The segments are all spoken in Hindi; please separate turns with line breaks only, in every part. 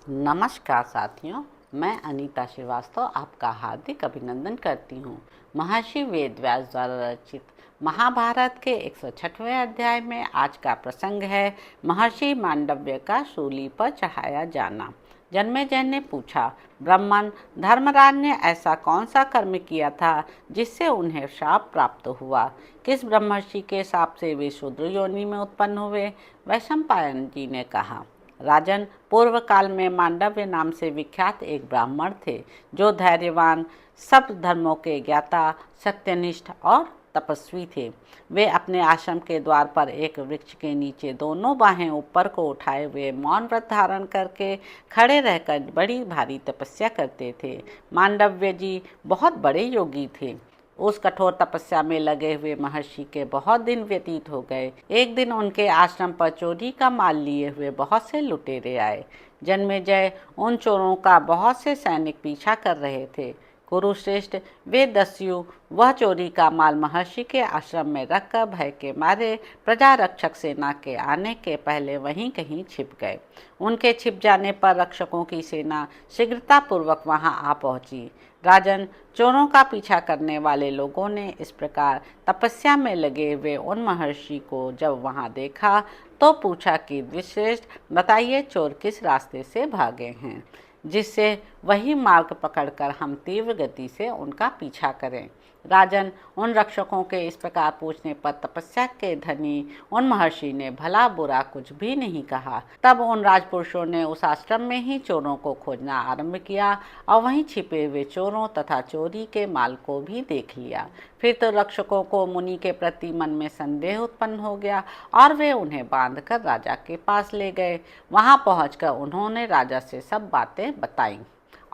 नमस्कार साथियों, मैं अनीता श्रीवास्तव आपका हार्दिक अभिनंदन करती हूँ। महर्षि वेदव्यास द्वारा रचित महाभारत के 106वें अध्याय में आज का प्रसंग है महर्षि मांडव्य का शूली पर चढ़ाया जाना। जन्मेजय ने पूछा, ब्राह्मण धर्मराज ने ऐसा कौन सा कर्म किया था जिससे उन्हें श्राप प्राप्त हुआ? किस ब्रह्मर्षि के शाप से वे शूद्र योनि में उत्पन्न हुए? वैशंपायन जी ने कहा, राजन, पूर्व काल में मांडव्य नाम से विख्यात एक ब्राह्मण थे जो धैर्यवान, सब धर्मों के ज्ञाता, सत्यनिष्ठ और तपस्वी थे। वे अपने आश्रम के द्वार पर एक वृक्ष के नीचे दोनों बाहें ऊपर को उठाए हुए मौन व्रत धारण करके खड़े रहकर बड़ी भारी तपस्या करते थे। मांडव्य जी बहुत बड़े योगी थे। उस कठोर तपस्या में लगे हुए महर्षि के बहुत दिन व्यतीत हो गए। एक दिन उनके आश्रम पर चोरी का माल लिए हुए बहुत से लुटेरे आए। जन्मेजय उन चोरों का बहुत से सैनिक पीछा कर रहे थे। कुरुश्रेष्ठ, वे दस्यु वह चोरी का माल महर्षि के आश्रम में रखकर भय के मारे प्रजा रक्षक सेना के आने के पहले वहीं कहीं छिप गए। उनके छिप जाने पर रक्षकों की सेना शीघ्रतापूर्वक वहां आ पहुंची। राजन, चोरों का पीछा करने वाले लोगों ने इस प्रकार तपस्या में लगे हुए उन महर्षि को जब वहां देखा तो पूछा कि द्विश्रेष्ठ, बताइए चोर किस रास्ते से भागे हैं, जिससे वही मार्ग पकड़कर हम तीव्र गति से उनका पीछा करें। राजन, उन रक्षकों के इस प्रकार पूछने पर तपस्या के धनी उन महर्षि ने भला बुरा कुछ भी नहीं कहा। तब उन राजपुरुषों ने उस आश्रम में ही चोरों को खोजना आरंभ किया और वहीं छिपे हुए चोरों तथा चोरी के माल को भी देख लिया। फिर तो रक्षकों को मुनि के प्रति मन में संदेह उत्पन्न हो गया और वे उन्हें बांधकर राजा के पास ले गए। वहां पहुंचकर उन्होंने राजा से सब बातें बताईं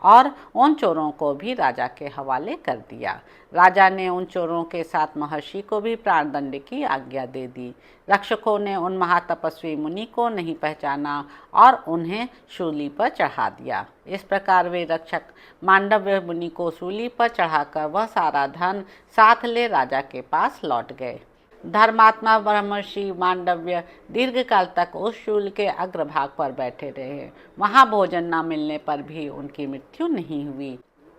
और उन चोरों को भी राजा के हवाले कर दिया। राजा ने उन चोरों के साथ महर्षि को भी प्राणदंड की आज्ञा दे दी। रक्षकों ने उन महातपस्वी मुनि को नहीं पहचाना और उन्हें शूली पर चढ़ा दिया। इस प्रकार वे रक्षक मांडव्य मुनि को शूली पर चढ़ाकर वह सारा धन साथ ले राजा के पास लौट गए। धर्मात्मा ब्रह्मर्षि मांडव्य दीर्घकाल तक उस शूल के अग्रभाग पर बैठे रहे। वहां भोजन न मिलने पर भी उनकी मृत्यु नहीं हुई।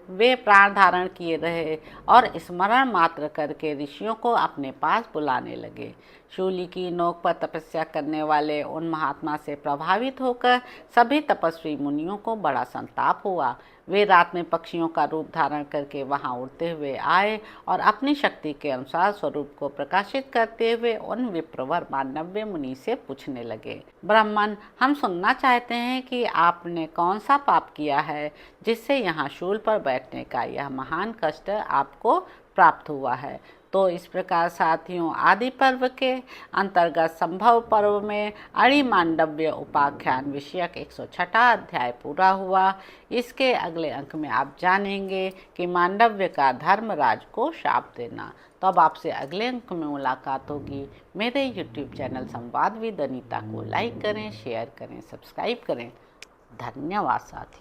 वे प्राण धारण किए रहे और स्मरण मात्र करके ऋषियों को अपने पास बुलाने लगे। शूली की नोक पर तपस्या करने वाले उन महात्मा से प्रभावित होकर सभी तपस्वी मुनियों को बड़ा संताप हुआ। वे रात में पक्षियों का रूप धारण करके वहां उड़ते हुए आए और अपनी शक्ति के अनुसार स्वरूप को प्रकाशित करते हुए उन विप्रवर मांडव्य मुनि से पूछने लगे, ब्राह्मण, हम सुनना चाहते हैं कि आपने कौन सा पाप किया है जिससे यहाँ शूल पर बैठने का यह महान कष्ट आपको प्राप्त हुआ है। तो इस प्रकार साथियों, आदि पर्व के अंतर्गत संभव पर्व में अणि मांडव्य उपाख्यान विषयक 106वां अध्याय पूरा हुआ। इसके अगले अंक में आप जानेंगे कि मांडव्य का धर्मराज को शाप देना। तो अब आपसे अगले अंक में मुलाकात होगी। मेरे YouTube चैनल संवाद विद अनीता को लाइक करें, शेयर करें, सब्सक्राइब करें। धन्यवाद साथियों।